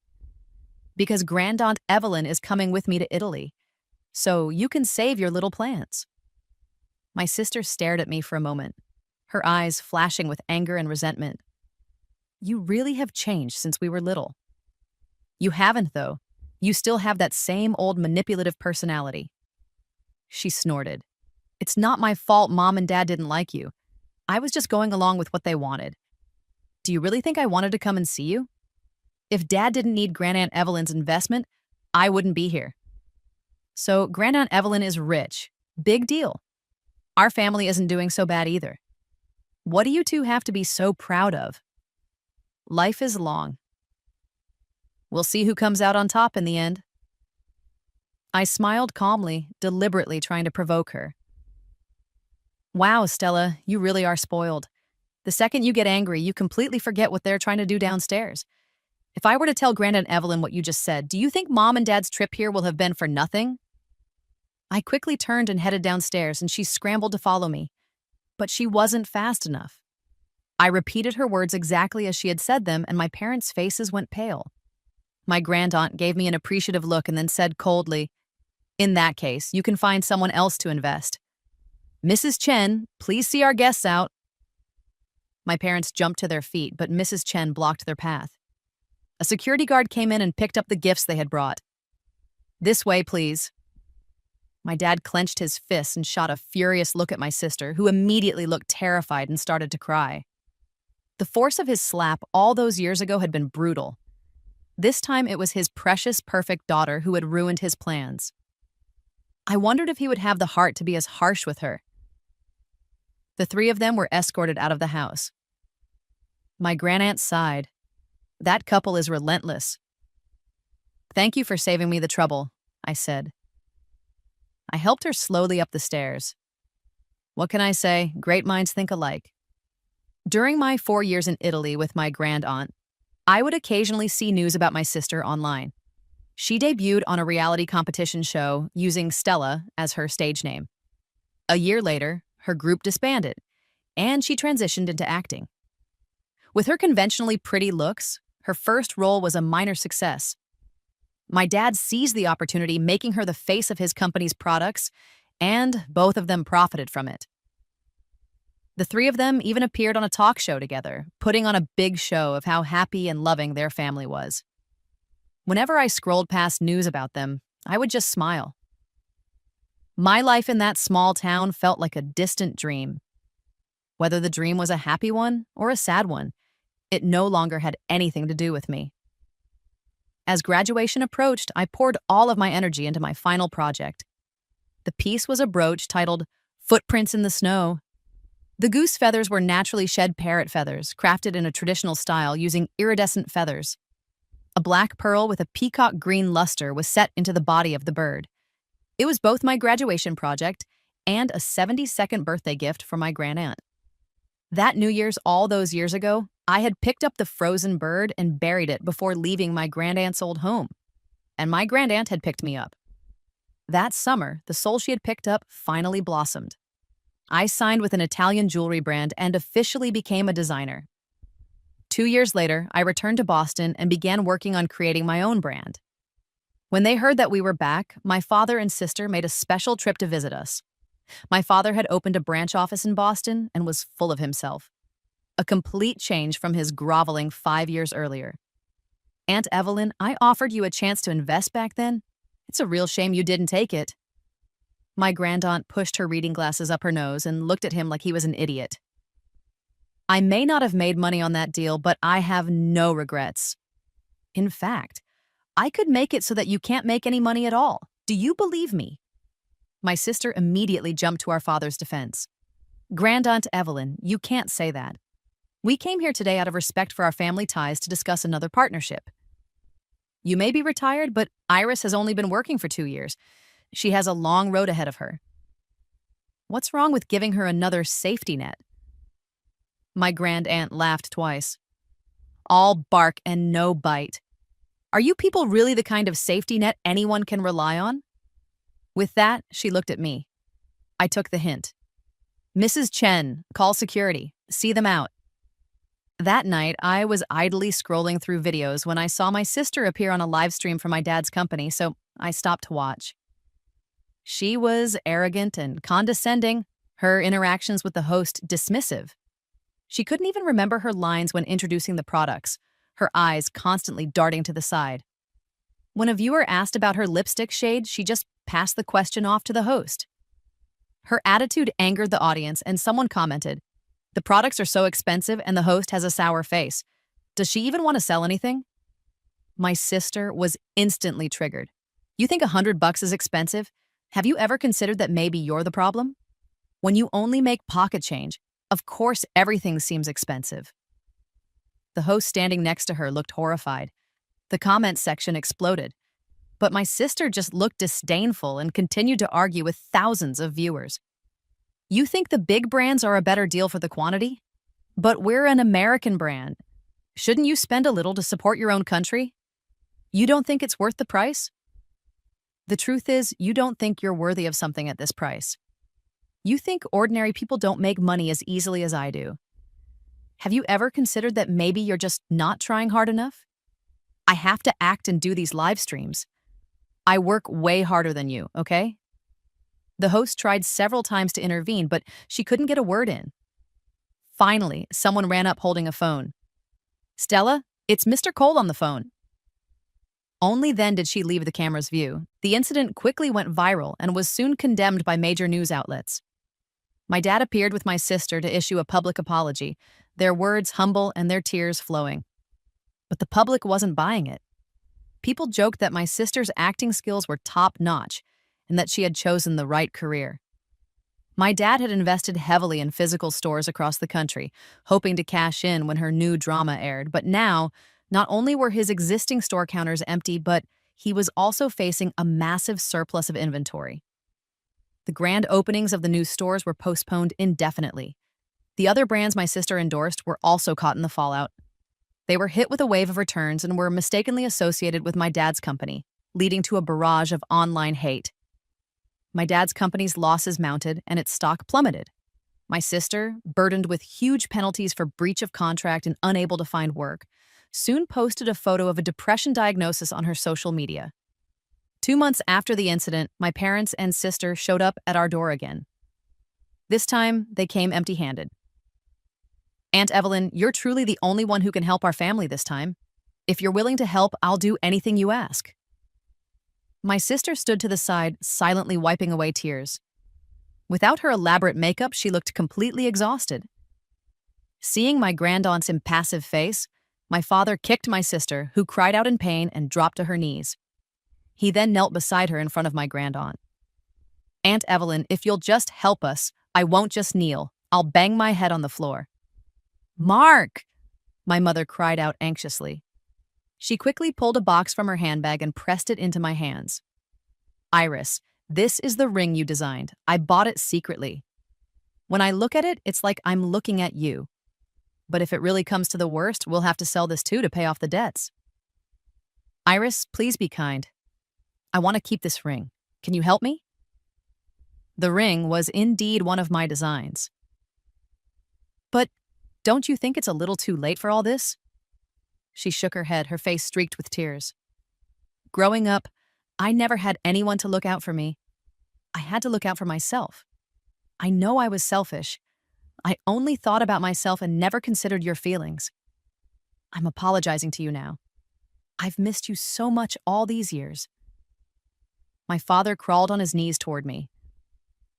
Because Grandaunt Evelyn is coming with me to Italy, so you can save your little plans. My sister stared at me for a moment, her eyes flashing with anger and resentment. You really have changed since we were little. You haven't, though. You still have that same old manipulative personality. She snorted. It's not my fault Mom and Dad didn't like you. I was just going along with what they wanted. Do you really think I wanted to come and see you? If Dad didn't need Grandaunt Evelyn's investment, I wouldn't be here. So Grandaunt Evelyn is rich. Big deal. Our family isn't doing so bad either. What do you two have to be so proud of? Life is long. We'll see who comes out on top in the end. I smiled calmly, deliberately trying to provoke her. Wow, Stella, you really are spoiled. The second you get angry, you completely forget what they're trying to do downstairs. If I were to tell Grandaunt Evelyn what you just said, do you think Mom and Dad's trip here will have been for nothing? I quickly turned and headed downstairs, and she scrambled to follow me. But she wasn't fast enough. I repeated her words exactly as she had said them, and my parents' faces went pale. My grandaunt gave me an appreciative look and then said coldly, "In that case, you can find someone else to invest. Mrs. Chen, please see our guests out." My parents jumped to their feet, but Mrs. Chen blocked their path. A security guard came in and picked up the gifts they had brought. "This way, please." My dad clenched his fists and shot a furious look at my sister, who immediately looked terrified and started to cry. The force of his slap all those years ago had been brutal. This time it was his precious, perfect daughter who had ruined his plans. I wondered if he would have the heart to be as harsh with her. The three of them were escorted out of the house. My grandaunt sighed. That couple is relentless. "Thank you for saving me the trouble," I said. I helped her slowly up the stairs. What can I say? Great minds think alike. During my 4 years in Italy with my grandaunt, I would occasionally see news about my sister online. She debuted on a reality competition show using Stella as her stage name. A year later, her group disbanded, and she transitioned into acting. With her conventionally pretty looks, her first role was a minor success. My dad seized the opportunity, making her the face of his company's products, and both of them profited from it. The three of them even appeared on a talk show together, putting on a big show of how happy and loving their family was. Whenever I scrolled past news about them, I would just smile. My life in that small town felt like a distant dream. Whether the dream was a happy one or a sad one, it no longer had anything to do with me. As graduation approached, I poured all of my energy into my final project. The piece was a brooch titled "Footprints in the Snow." The goose feathers were naturally shed parrot feathers, crafted in a traditional style using iridescent feathers. A black pearl with a peacock green luster was set into the body of the bird. It was both my graduation project and a 72nd birthday gift for my grandaunt. That New Year's all those years ago, I had picked up the frozen bird and buried it before leaving my grandaunt's old home. And my grandaunt had picked me up. That summer, the soul she had picked up finally blossomed. I signed with an Italian jewelry brand and officially became a designer. 2 years later, I returned to Boston and began working on creating my own brand. When they heard that we were back, my father and sister made a special trip to visit us. My father had opened a branch office in Boston and was full of himself. A complete change from his groveling 5 years earlier. "Aunt Evelyn, I offered you a chance to invest back then. It's a real shame you didn't take it." My grandaunt pushed her reading glasses up her nose and looked at him like he was an idiot. "I may not have made money on that deal, but I have no regrets. In fact, I could make it so that you can't make any money at all. Do you believe me?" My sister immediately jumped to our father's defense. "Grandaunt Evelyn, you can't say that. We came here today out of respect for our family ties to discuss another partnership. You may be retired, but Iris has only been working for 2 years. She has a long road ahead of her. What's wrong with giving her another safety net? My grand aunt laughed twice. All bark and no bite. Are you people really the kind of safety net anyone can rely on? With that, she looked at me. I took the hint. Mrs. Chen, call security. See them out. That night, I was idly scrolling through videos when I saw my sister appear on a live stream from my dad's company, so I stopped to watch. She was arrogant and condescending, her interactions with the host dismissive. She couldn't even remember her lines when introducing the products, her eyes constantly darting to the side. When a viewer asked about her lipstick shade, she just passed the question off to the host. Her attitude angered the audience, and someone commented, "The products are so expensive and the host has a sour face. Does she even want to sell anything?" My sister was instantly triggered. You think $100 is expensive? Have you ever considered that maybe you're the problem? When you only make pocket change, of course everything seems expensive. The host standing next to her looked horrified. The comments section exploded. But my sister just looked disdainful and continued to argue with thousands of viewers. You think the big brands are a better deal for the quantity? But we're an American brand. Shouldn't you spend a little to support your own country? You don't think it's worth the price? The truth is, you don't think you're worthy of something at this price. You think ordinary people don't make money as easily as I do. Have you ever considered that maybe you're just not trying hard enough? I have to act and do these live streams. I work way harder than you, okay? The host tried several times to intervene, but she couldn't get a word in. Finally, someone ran up holding a phone. "Stella, it's Mr. Cole on the phone." Only then did she leave the camera's view. The incident quickly went viral and was soon condemned by major news outlets. My dad appeared with my sister to issue a public apology, their words humble and their tears flowing. But the public wasn't buying it. People joked that my sister's acting skills were top-notch and that she had chosen the right career. My dad had invested heavily in physical stores across the country, hoping to cash in when her new drama aired, but now, not only were his existing store counters empty, but he was also facing a massive surplus of inventory. The grand openings of the new stores were postponed indefinitely. The other brands my sister endorsed were also caught in the fallout. They were hit with a wave of returns and were mistakenly associated with my dad's company, leading to a barrage of online hate. My dad's company's losses mounted and its stock plummeted. My sister, burdened with huge penalties for breach of contract and unable to find work, soon posted a photo of a depression diagnosis on her social media. 2 months after the incident, my parents and sister showed up at our door again. This time, they came empty-handed. "Aunt Evelyn, you're truly the only one who can help our family this time. If you're willing to help, I'll do anything you ask." My sister stood to the side, silently wiping away tears. Without her elaborate makeup, she looked completely exhausted. Seeing my grandaunt's impassive face, my father kicked my sister, who cried out in pain and dropped to her knees. He then knelt beside her in front of my grandaunt. "Aunt Evelyn, if you'll just help us, I won't just kneel. I'll bang my head on the floor." "Mark!" my mother cried out anxiously. She quickly pulled a box from her handbag and pressed it into my hands. "Iris, this is the ring you designed. I bought it secretly. When I look at it, it's like I'm looking at you. But if it really comes to the worst, we'll have to sell this too to pay off the debts. Iris, please be kind. I want to keep this ring. Can you help me?" The ring was indeed one of my designs. "But don't you think it's a little too late for all this?" She shook her head, her face streaked with tears. "Growing up, I never had anyone to look out for me. I had to look out for myself. I know I was selfish. I only thought about myself and never considered your feelings. I'm apologizing to you now. I've missed you so much all these years." My father crawled on his knees toward me.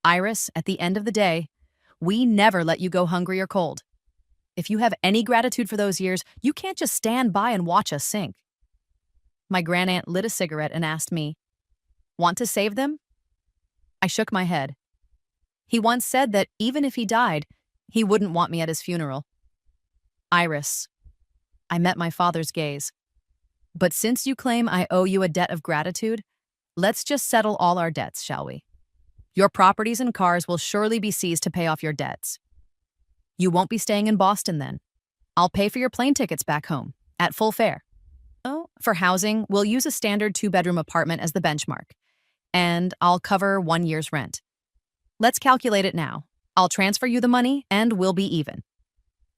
"Iris, at the end of the day, we never let you go hungry or cold. If you have any gratitude for those years, you can't just stand by and watch us sink." My grandaunt lit a cigarette and asked me, "Want to save them?" I shook my head. He once said that even if he died, he wouldn't want me at his funeral. Iris. I met my father's gaze. But since you claim I owe you a debt of gratitude, let's just settle all our debts, shall we? Your properties and cars will surely be seized to pay off your debts. You won't be staying in Boston then. I'll pay for your plane tickets back home, at full fare. Oh, for housing, we'll use a standard 2-bedroom apartment as the benchmark, and I'll cover 1 year's rent. Let's calculate it now. I'll transfer you the money, and we'll be even.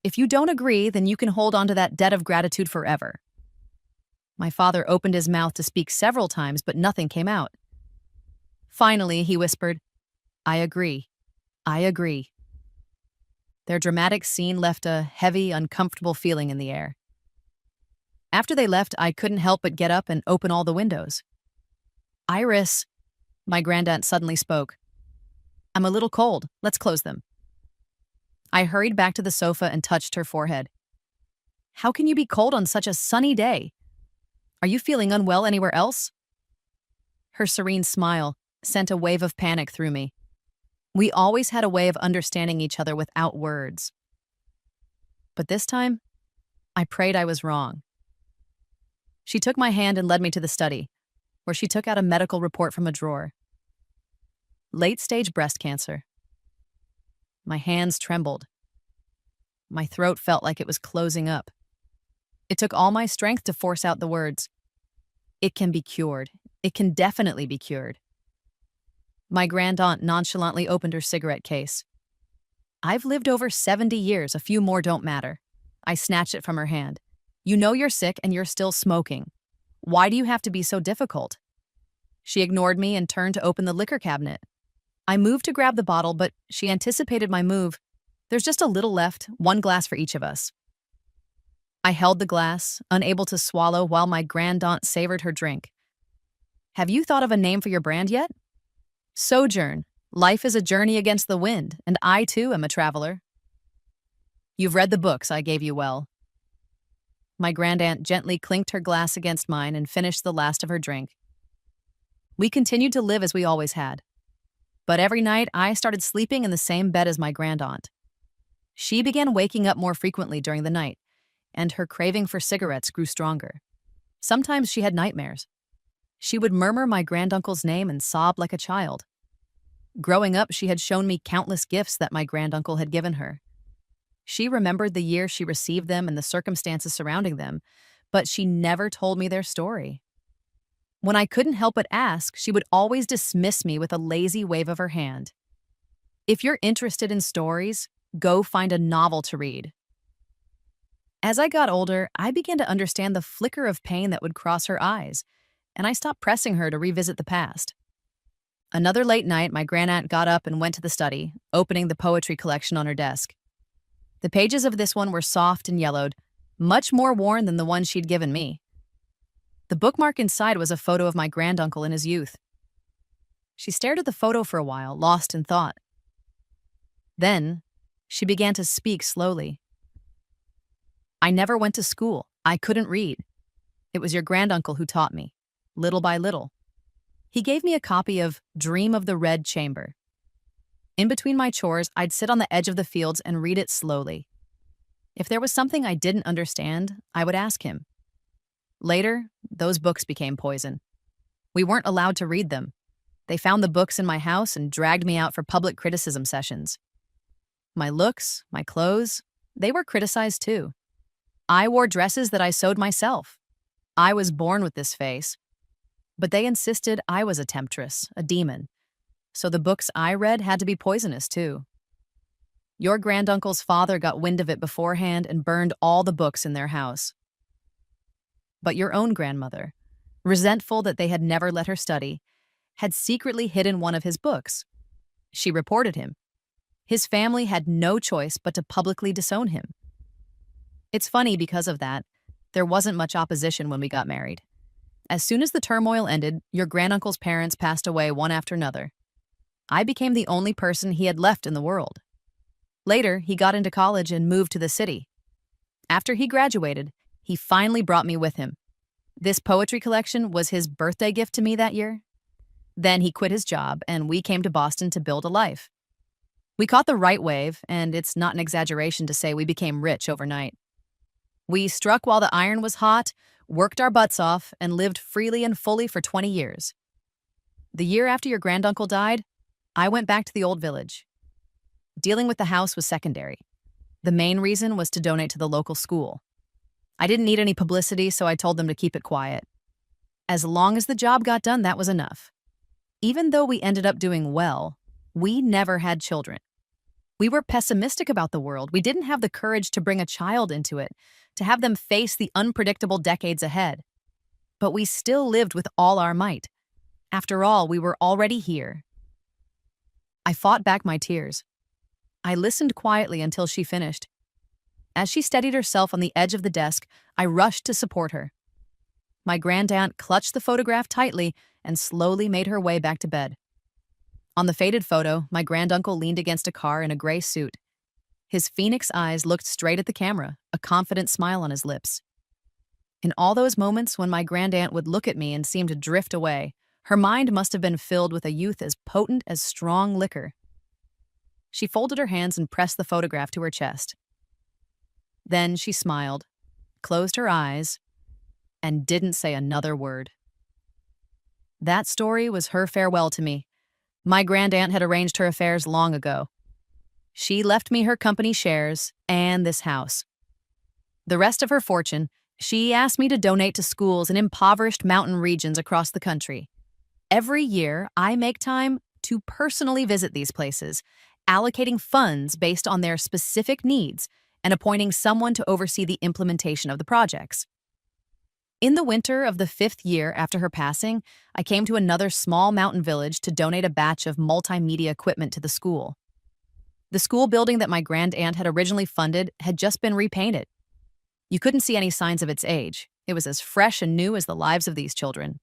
If you don't agree, then you can hold on to that debt of gratitude forever. My father opened his mouth to speak several times, but nothing came out. Finally, he whispered, I agree. I agree. Their dramatic scene left a heavy, uncomfortable feeling in the air. After they left, I couldn't help but get up and open all the windows. Iris, my grandaunt suddenly spoke. I'm a little cold. Let's close them. I hurried back to the sofa and touched her forehead. How can you be cold on such a sunny day? Are you feeling unwell anywhere else? Her serene smile sent a wave of panic through me. We always had a way of understanding each other without words. But this time, I prayed I was wrong. She took my hand and led me to the study, where she took out a medical report from a drawer. Late-stage breast cancer. My hands trembled. My throat felt like it was closing up. It took all my strength to force out the words. It can be cured. It can definitely be cured. My grandaunt nonchalantly opened her cigarette case. I've lived over 70 years, a few more don't matter. I snatched it from her hand. You know you're sick and you're still smoking. Why do you have to be so difficult? She ignored me and turned to open the liquor cabinet. I moved to grab the bottle, but she anticipated my move. There's just a little left, 1 glass for each of us. I held the glass, unable to swallow, while my grandaunt savored her drink. Have you thought of a name for your brand yet? Sojourn. Life is a journey against the wind, and I too am a traveler. You've read the books I gave you well. My grandaunt gently clinked her glass against mine and finished the last of her drink. We continued to live as we always had. But every night I started sleeping in the same bed as my grandaunt. She began waking up more frequently during the night, and her craving for cigarettes grew stronger. Sometimes she had nightmares. She would murmur my granduncle's name and sob like a child. Growing up, she had shown me countless gifts that my granduncle had given her. She remembered the year she received them and the circumstances surrounding them, but she never told me their story. When I couldn't help but ask, she would always dismiss me with a lazy wave of her hand. If you're interested in stories, go find a novel to read. As I got older, I began to understand the flicker of pain that would cross her eyes, and I stopped pressing her to revisit the past. Another late night, my grandaunt got up and went to the study, opening the poetry collection on her desk. The pages of this one were soft and yellowed, much more worn than the one she'd given me. The bookmark inside was a photo of my granduncle in his youth. She stared at the photo for a while, lost in thought. Then, she began to speak slowly. I never went to school. I couldn't read. It was your granduncle who taught me, little by little. He gave me a copy of Dream of the Red Chamber. In between my chores, I'd sit on the edge of the fields and read it slowly. If there was something I didn't understand, I would ask him. Later, those books became poison. We weren't allowed to read them. They found the books in my house and dragged me out for public criticism sessions. My looks, my clothes, they were criticized too. I wore dresses that I sewed myself. I was born with this face. But they insisted I was a temptress, a demon. So the books I read had to be poisonous too. Your granduncle's father got wind of it beforehand and burned all the books in their house. But your own grandmother, resentful that they had never let her study, had secretly hidden one of his books. She reported him. His family had no choice but to publicly disown him. It's funny because of that, there wasn't much opposition when we got married. As soon as the turmoil ended, your granduncle's parents passed away one after another. I became the only person he had left in the world. Later, he got into college and moved to the city. After he graduated, he finally brought me with him. This poetry collection was his birthday gift to me that year. Then he quit his job, and we came to Boston to build a life. We caught the right wave, and it's not an exaggeration to say we became rich overnight. We struck while the iron was hot, worked our butts off, and lived freely and fully for 20 years. The year after your granduncle died, I went back to the old village. Dealing with the house was secondary. The main reason was to donate to the local school. I didn't need any publicity, so I told them to keep it quiet. As long as the job got done, that was enough. Even though we ended up doing well, we never had children. We were pessimistic about the world. We didn't have the courage to bring a child into it, to have them face the unpredictable decades ahead. But we still lived with all our might. After all, we were already here. I fought back my tears. I listened quietly until she finished. As she steadied herself on the edge of the desk, I rushed to support her. My grandaunt clutched the photograph tightly and slowly made her way back to bed. On the faded photo, my granduncle leaned against a car in a gray suit. His phoenix eyes looked straight at the camera, a confident smile on his lips. In all those moments when my grandaunt would look at me and seem to drift away, her mind must have been filled with a youth as potent as strong liquor. She folded her hands and pressed the photograph to her chest. Then she smiled, closed her eyes, and didn't say another word. That story was her farewell to me. My grandaunt had arranged her affairs long ago. She left me her company shares and this house. The rest of her fortune, she asked me to donate to schools in impoverished mountain regions across the country. Every year, I make time to personally visit these places, allocating funds based on their specific needs and appointing someone to oversee the implementation of the projects. In the winter of the 5th year after her passing, I came to another small mountain village to donate a batch of multimedia equipment to the school. The school building that my grandaunt had originally funded had just been repainted. You couldn't see any signs of its age. It was as fresh and new as the lives of these children.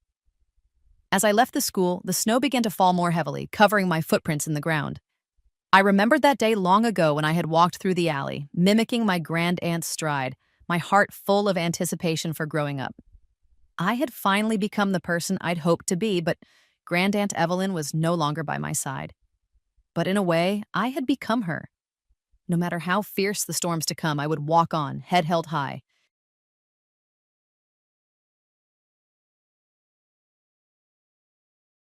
As I left the school, the snow began to fall more heavily, covering my footprints in the ground. I remembered that day long ago when I had walked through the alley, mimicking my grandaunt's stride, my heart full of anticipation for growing up. I had finally become the person I'd hoped to be, but Grandaunt Evelyn was no longer by my side. But in a way, I had become her. No matter how fierce the storms to come, I would walk on, head held high,